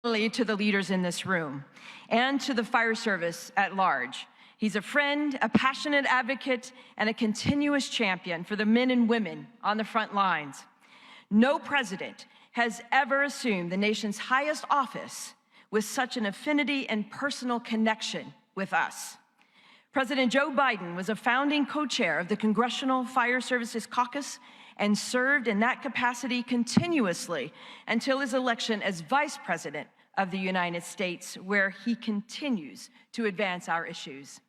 To the leaders in this room and to the fire service at large. He's a friend, a passionate advocate, and a continuous champion for the men and women on the front lines. No president has ever assumed the nation's highest office with such an affinity and personal connection with us. President Joe Biden was a founding co-chair of the Congressional Fire Services Caucus and served in that capacity continuously until his election as Vice President of the United States, where he continues to advance our issues.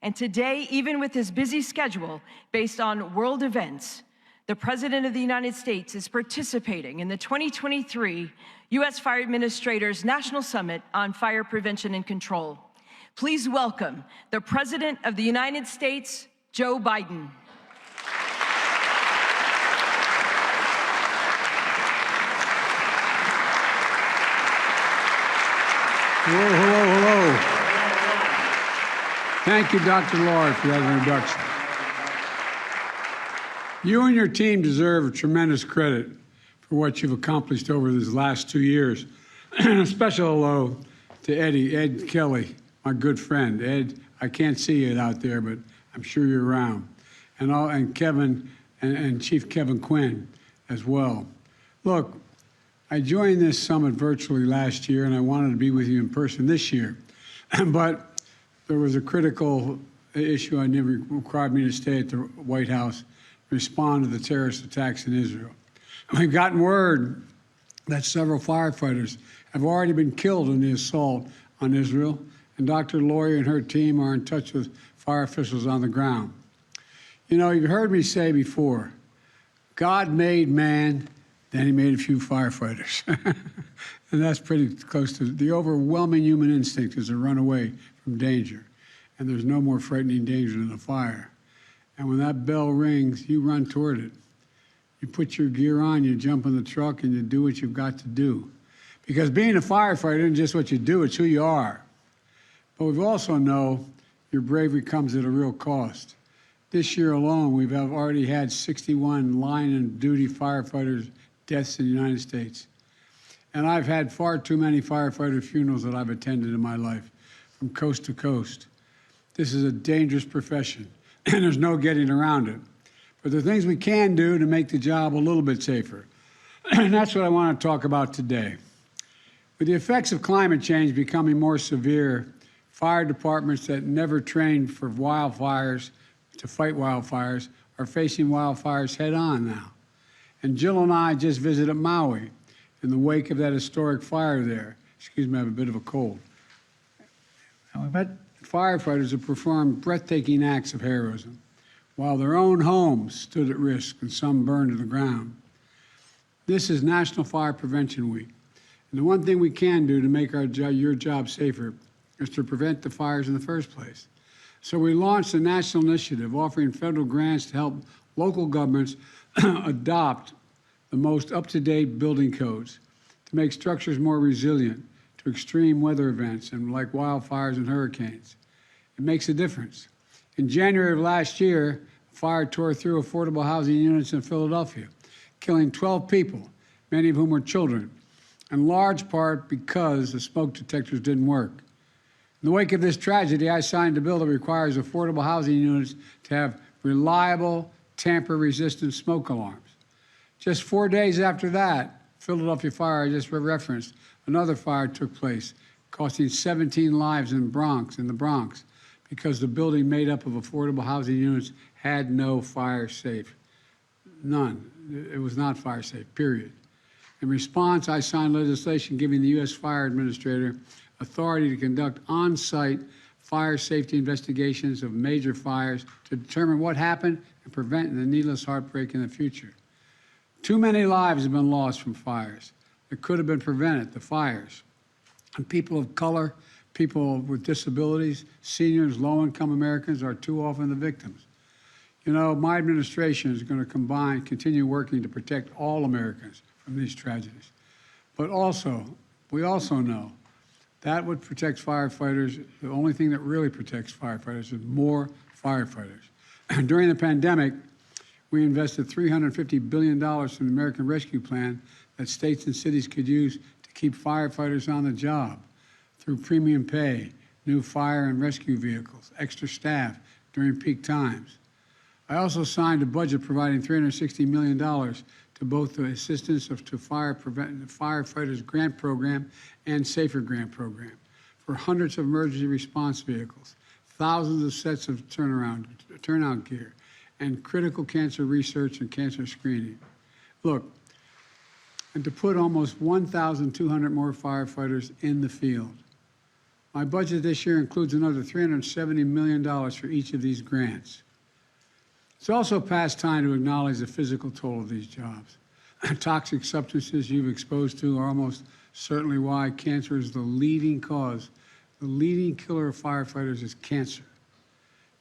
And today, even with his busy schedule based on world events, the President of the United States is participating in the 2023 U.S. Fire Administrators National Summit on Fire Prevention and Control. Please welcome the President of the United States, Joe Biden. Hello, hello, hello. Thank you, Dr. Laura, for that introduction. You and your team deserve a tremendous credit for what you've accomplished over these last 2 years. A special hello to Ed Kelly, my good friend. Ed, I can't see you out there, but I'm sure you're around. And Kevin and Chief Kevin Quinn as well. Look, I joined this summit virtually last year, and I wanted to be with you in person this year. But there was a critical issue that required me to stay at the White House, respond to the terrorist attacks in Israel. We've gotten word that several firefighters have already been killed in the assault on Israel, and Dr. Lawyer and her team are in touch with fire officials on the ground. You know, you've heard me say before, God made man, then he made a few firefighters. And that's pretty close to the overwhelming human instinct is to run away from danger. And there's no more frightening danger than a fire. And when that bell rings, you run toward it. You put your gear on, you jump in the truck, and you do what you've got to do. Because being a firefighter isn't just what you do, it's who you are. But we also know your bravery comes at a real cost. This year alone, we've already had 61 line and duty firefighters deaths in the United States. And I've had far too many firefighter funerals that I've attended in my life, from coast to coast. This is a dangerous profession, and there's no getting around it. But there are things we can do to make the job a little bit safer. And that's what I want to talk about today. With the effects of climate change becoming more severe, fire departments that never trained for wildfires to fight wildfires are facing wildfires head on now. And Jill and I just visited Maui in the wake of that historic fire there. Excuse me, I have a bit of a cold. And we've had firefighters who performed breathtaking acts of heroism while their own homes stood at risk and some burned to the ground. This is National Fire Prevention Week. And the one thing we can do to make your job safer is to prevent the fires in the first place. So we launched a national initiative offering federal grants to help local governments adopt the most up-to-date building codes to make structures more resilient to extreme weather events and like wildfires and hurricanes. It makes a difference. In January of last year, a fire tore through affordable housing units in Philadelphia, killing 12 people, many of whom were children, in large part because the smoke detectors didn't work. In the wake of this tragedy, I signed a bill that requires affordable housing units to have reliable, tamper-resistant smoke alarms. Just 4 days after that, Philadelphia fire I just referenced, another fire took place, costing 17 lives in the Bronx, because the building made up of affordable housing units had no fire safe. None. It was not fire safe, period. In response, I signed legislation giving the U.S. Fire Administrator authority to conduct on-site fire safety investigations of major fires to determine what happened and prevent the needless heartbreak in the future. Too many lives have been lost from fires that could have been prevented, the fires. And people of color, people with disabilities, seniors, low-income Americans are too often the victims. You know, my administration is going to continue working to protect all Americans from these tragedies. But also, we also know that what protects firefighters, the only thing that really protects firefighters is more firefighters. During the pandemic, we invested $350 billion from the American Rescue Plan that states and cities could use to keep firefighters on the job through premium pay, new fire and rescue vehicles, extra staff during peak times. I also signed a budget providing $360 million to both the Assistance to Firefighters Grant Program and Safer Grant Program for hundreds of emergency response vehicles, thousands of sets of turnout gear, and critical cancer research and cancer screening. Look, and to put almost 1,200 more firefighters in the field. My budget this year includes another $370 million for each of these grants. It's also past time to acknowledge the physical toll of these jobs. Toxic substances you've exposed to are almost certainly why cancer is the leading cause. The leading killer of firefighters is cancer.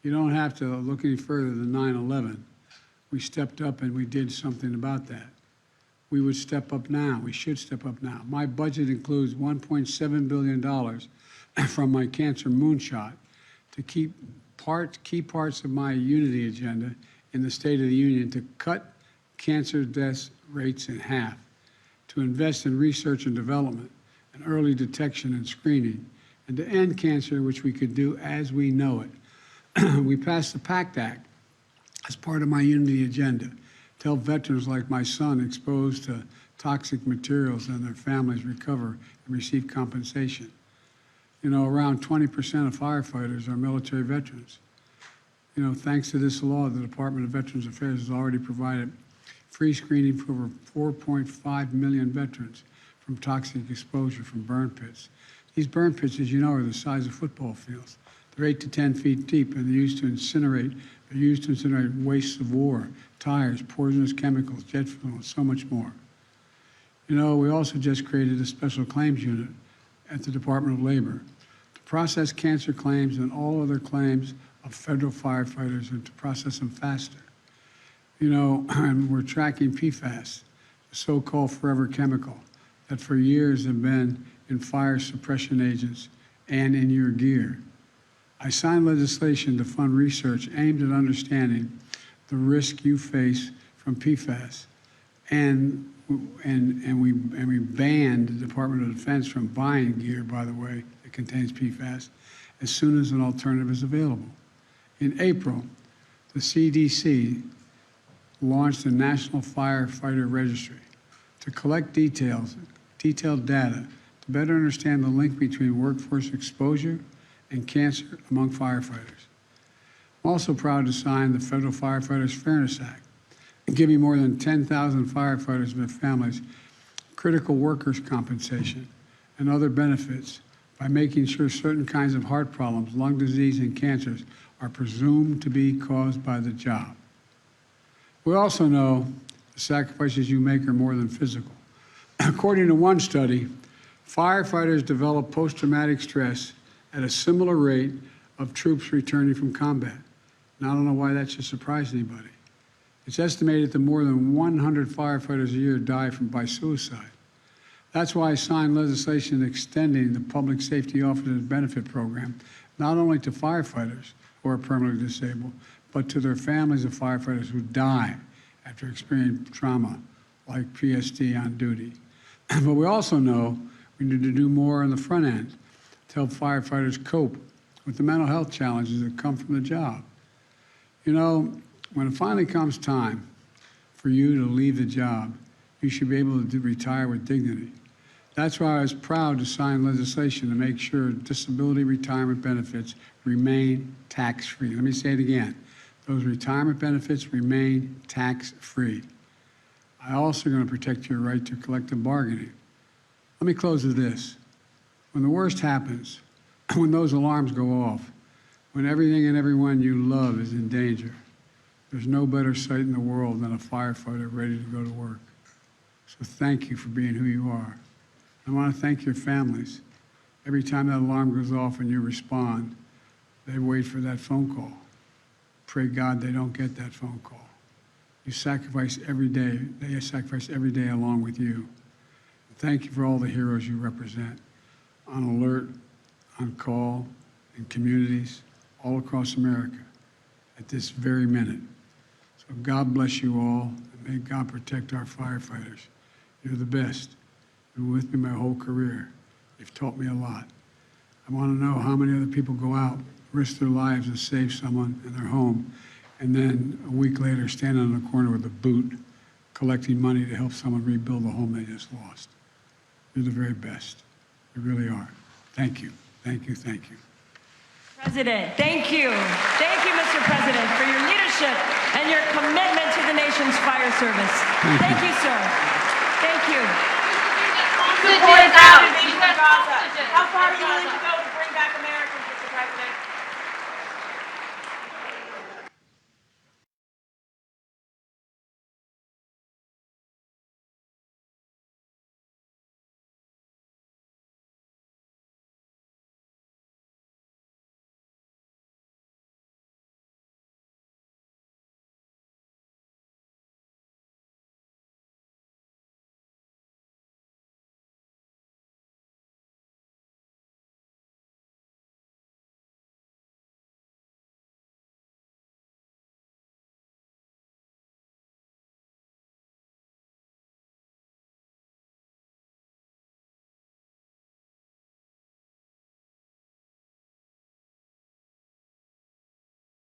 You don't have to look any further than 9/11. We stepped up and we did something about that. We would step up now. We should step up now. My budget includes $1.7 billion from my cancer moonshot to keep key parts of my unity agenda in the State of the Union to cut cancer death rates in half, to invest in research and development and early detection and screening, and to end cancer, which we could do as we know it. We passed the PACT Act as part of my unity agenda to help veterans like my son exposed to toxic materials and their families recover and receive compensation. You know, around 20% of firefighters are military veterans. You know, thanks to this law, the Department of Veterans Affairs has already provided free screening for over 4.5 million veterans from toxic exposure from burn pits. These burn pits, as you know, are the size of football fields. They're 8 to 10 feet deep, and they're used to incinerate wastes of war, tires, poisonous chemicals, jet fuel, and so much more. You know, we also just created a special claims unit at the Department of Labor to process cancer claims and all other claims of federal firefighters and to process them faster. You know, and we're tracking PFAS, the so-called forever chemical that for years have been in fire suppression agents and in your gear. I signed legislation to fund research aimed at understanding the risk you face from PFAS, and we banned the Department of Defense from buying gear, by the way, that contains PFAS as soon as an alternative is available. In April, the CDC launched a National Firefighter Registry to collect detailed data to better understand the link between workforce exposure and cancer among firefighters. I'm also proud to sign the Federal Firefighters Fairness Act, giving more than 10,000 firefighters and their families critical workers' compensation and other benefits by making sure certain kinds of heart problems, lung disease, and cancers are presumed to be caused by the job. We also know the sacrifices you make are more than physical. According to one study, firefighters develop post-traumatic stress at a similar rate of troops returning from combat. Now, I don't know why that should surprise anybody. It's estimated that more than 100 firefighters a year die by suicide. That's why I signed legislation extending the Public Safety Officers Benefit Program not only to firefighters who are permanently disabled, but to their families of firefighters who die after experiencing trauma like PSD on duty. But we also know we need to do more on the front end to help firefighters cope with the mental health challenges that come from the job. You know, when it finally comes time for you to leave the job, you should be able to retire with dignity. That's why I was proud to sign legislation to make sure disability retirement benefits remain tax-free. Let me say it again. Those retirement benefits remain tax-free. I also going to protect your right to collective bargaining. Let me close with this. When the worst happens, when those alarms go off, when everything and everyone you love is in danger, there's no better sight in the world than a firefighter ready to go to work. So thank you for being who you are. I want to thank your families. Every time that alarm goes off and you respond, they wait for that phone call. Pray God they don't get that phone call. You sacrifice every day. They sacrifice every day along with you. Thank you for all the heroes you represent, on alert, on call, in communities all across America at this very minute. So God bless you all, and may God protect our firefighters. You're the best. been with me my whole career. They've taught me a lot. I want to know how many other people go out, risk their lives to save someone in their home, and then a week later stand on the corner with a boot, collecting money to help someone rebuild the home they just lost. You're the very best. You really are. Thank you. Thank you. Thank you. President, thank you. Thank you, Mr. President, for your leadership and your commitment to the nation's fire service. Thank you, sir. Thank you. Support out.